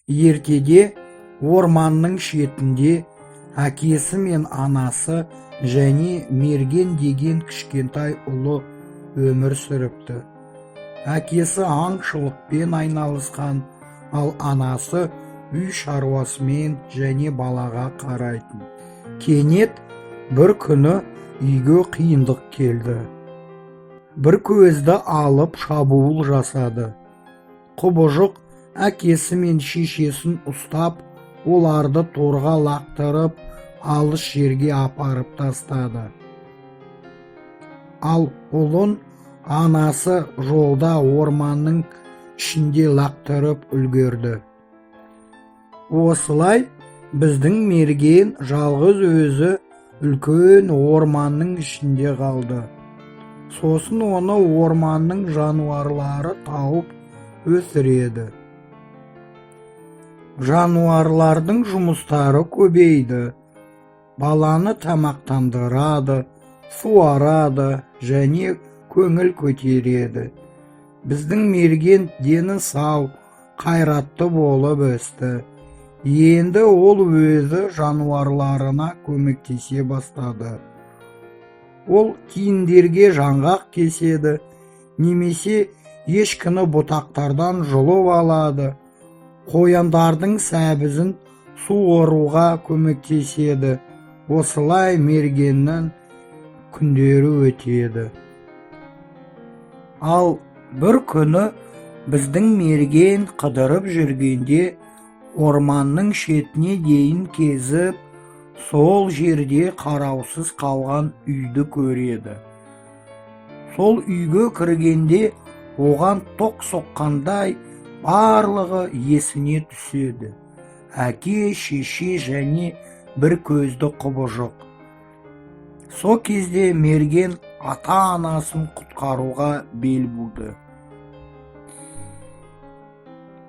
Ертеде орманның шетінде әкесі мен анасы және Мерген деген кішкентай ұлы өмір сүріпті. Әкесі аңшылықпен айналысқан, ал анасы үй шаруасымен және балаға қарайтын. Кенет бір күні үйге қиындық келді. Бір көзді алып шабуыл жасады. Құбыжық әкесі мен шешесін ұстап, оларды торға лақтырып, алыс жерге апарып тастады. Ал ұлын анасы жолда орманның ішінде лақтырып үлгерді. Осылай біздің Мерген жалғыз өзі үлкен орманның ішінде қалды. Сосын оны орманның жануарлары тауып өсіреді. Жануарлардың жұмыстары көбейді. Баланы тамақтандырады, суарады және көңіл көтереді. Біздің Мерген дені сау, қайратты болып өсті. Енді ол өзі жануарларына көмектесе бастады. Ол тиіндерге жаңғақ кеседі, немесе ешкіні бұтақтардан жұлып алады. Қояндардың сәбізін суаруға көмектеседі. Осылай Мергеннің күндері өтеді. Ал бір күні біздің Мерген қыдырып жүргенде орманның шетіне дейін кезіп, сол жерде қараусыз қалған үйді көреді. Сол үйге кіргенде оған тоқ соққандай барлығы есіне түседі. Әке, шеше және бір көзді құбыжық. Со кезде Мерген ата-анасын құтқаруға бел буды.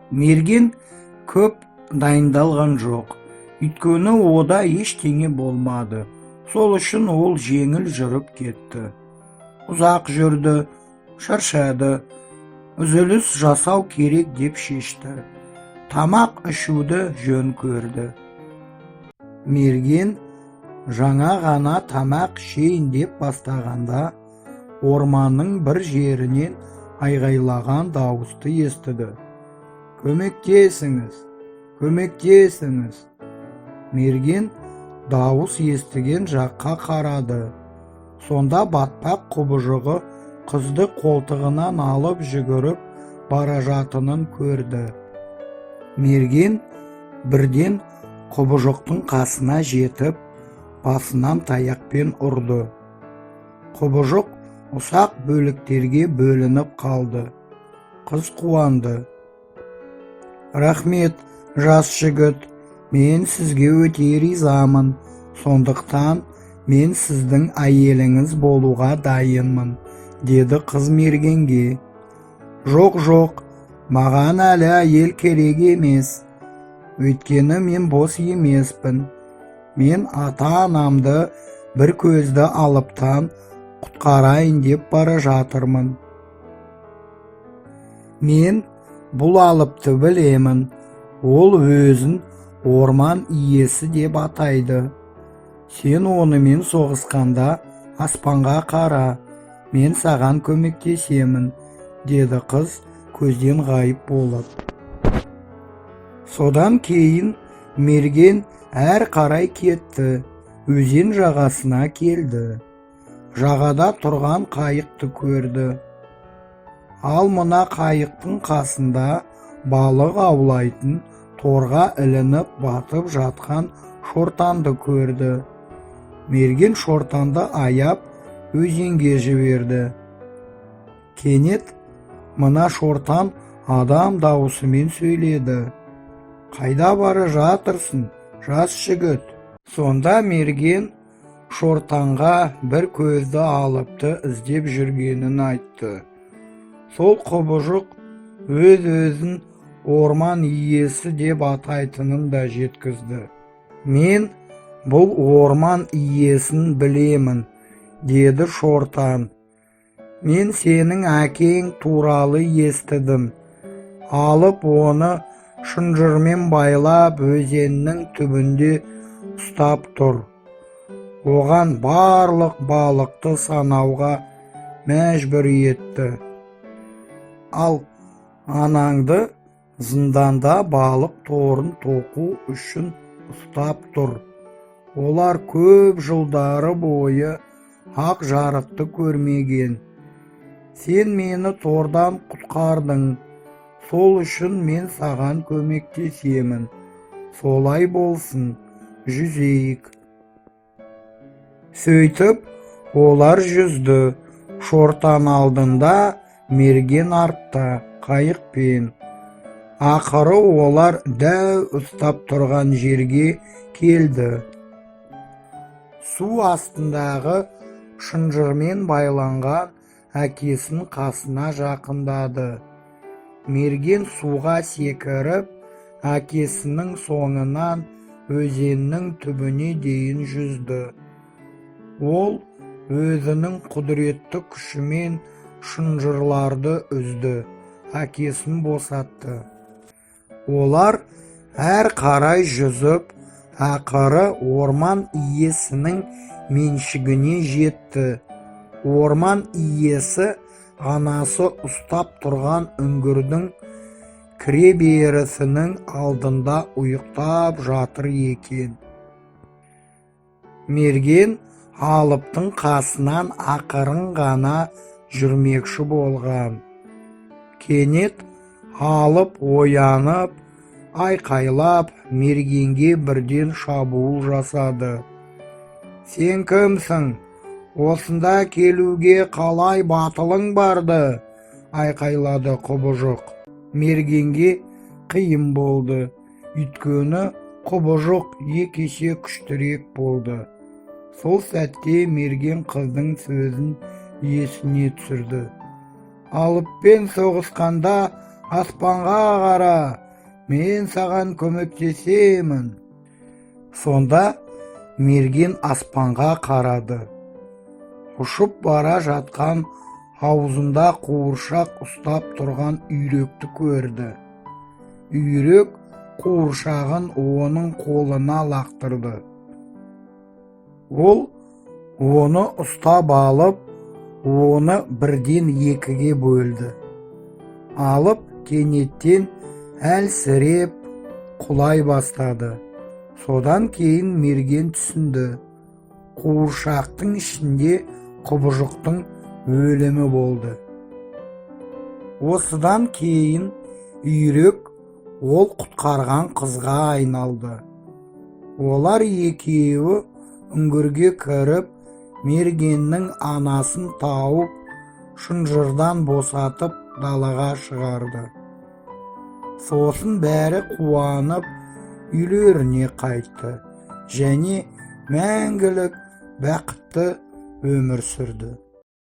Мерген көп дайындалған жоқ, өйткені ода ештеңе болмады. Сол үшін ол жеңіл жүріп кетті. Ұзақ жүрді, шаршады. Үзіліс жасау керек деп шешті. Тамақ ішуді жөн көрді. Мерген жаңа ғана тамақ ішейін деп бастағанда, орманның бір жерінен айғайлаған дауысты естіді. Көмектесіңіз, көмектесіңіз. Мерген дауыс естіген жаққа қарады. Сонда батпақ құбыжығы қызды қолтығынан алып жүгіріп бара жатынын көрді. Мерген бірден құбыжықтың қасына жетіп, басынан таяқпен ұрды. Құбыжық ұсақ бөліктерге бөлініп қалды. Қыз қуанды. Рахмет, жас жігіт, мен сізге өте ризамын. Сондықтан мен сіздің әйеліңіз болуға дайынмын, деді қыз Мергенге. Жоқ, маған әлі әйел керек емес. Өйткені мен бос емеспін. Мен ата-анамды бір көзді алыптан құтқарайын деп бара жатырмын. Мен бұл алыпты білемін. Ол өзін орман иесі деп атайды. Сен онымен соғысқанда аспанға қара. Мен саған көмектесемін, деді қыз көзден ғайып болып. Содан кейін Мерген әр қарай кетті. Өзен жағасына келді. Жағада тұрған қайықты көрді. Ал мына қайықтың қасында балық аулайтын торға ілініп батып жатқан шортанды көрді. Мерген шортанды аяп өзенге жіберді. Кенет мына шортан адам даусымен сөйледі. Қайда бара жатырсың, жас жігіт? Сонда Мерген шортанға бір көзді алыпты іздеп жүргенін айтты. Сол құбыжық өз-өзін орман иесі деп атайтынын да жеткізді. Мен бұл орман иесін білемін, деді шортан. Мен сенің әкең туралы естідім. Алып оны шынжырмен байлап өзеннің түбінде ұстап тұр. Оған барлық балықты санауға мәжбүр етті. Ал анаңды зынданда балық торын тоқу үшін ұстап тұр. Олар көп жылдары бойы ақ жарықты көрмеген. Сен мені тордан құтқардың. Сол үшін мен саған көмектесемін. Солай болсын, жүзейік. Сөйтіп, олар жүзді. Шортан алдында, мерген артта, қайықпен. Ақыры олар дәу ұстап тұрған жерге келді. Су астындағы шынжырмен байланған әкесінің қасына жақындады. Мерген суға секіріп, әкесінің соңынан өзеннің түбіне дейін жүзді. Ол өзінің құдіретті күшімен шынжырларды үзді, әкесін босатты. Олар әр қарай жүзіп, ақыры орман иесінің меншігіне жетті. Орман иесі анасы ұстап тұрған үңгірдің кіреберісінің алдында ұйықтап жатыр екен. Мерген алыптың қасынан ақырын ғана жүрмекші болған. Кенет алып оянып, айқайлап, мергенге бірден шабуыл жасады. Сен кімсің? Осында келуге қалай батылың барды? Айқайлады құбыжық. Мергенге қиын болды. Өйткені құбыжық екі есе күштірек болды. Сол сәтте мерген қыздың сөзін есіне түсірді. Алыппен соғысқанда аспанға қара, мен саған көмектесемін. Сонда мерген аспанға қарады. Ұшып бара жатқан аузында қуыршақ ұстап тұрған үйректі көрді. Үйрек қуыршағын оның қолына лақтырды. Ол оны ұстап алып, оны бірден екіге бөлді. Алып кенеттен әлсіреп құлай бастады. Содан кейін мерген түсінді. Қуыршақтың ішінде құбыжықтың өлімі болды. Осыдан кейін үйрек ол құтқарған қызға айналды. Олар екеуі үңгірге кіріп, мергеннің анасын тауып, шынжырдан босатып далаға шығарды. Сосын бәрі қуанып, үйлеріне қайтты және мәңгілік бақытты өмір сүрді.